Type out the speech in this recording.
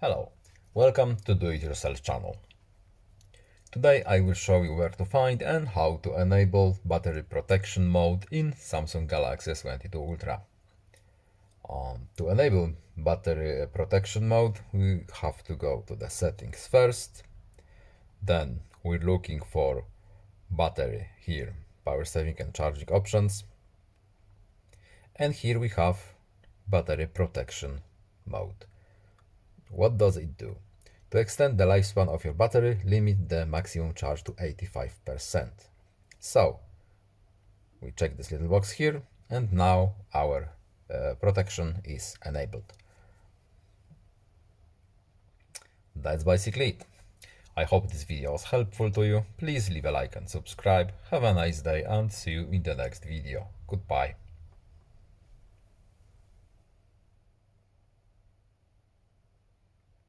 Hello, welcome to Do It Yourself channel. Today I will show you where to find and how to enable battery protection mode in Samsung Galaxy S22 Ultra. To enable battery protection mode, we have to go to the settings first. Then we're looking for battery here, power saving and charging options. And here we have battery protection mode. What does it do? To extend the lifespan of your battery, limit the maximum charge to 85%. So, we check this little box here, and now our protection is enabled. That's basically it. I hope this video was helpful to you. Please leave a like and subscribe. Have a nice day and see you in the next video. Goodbye.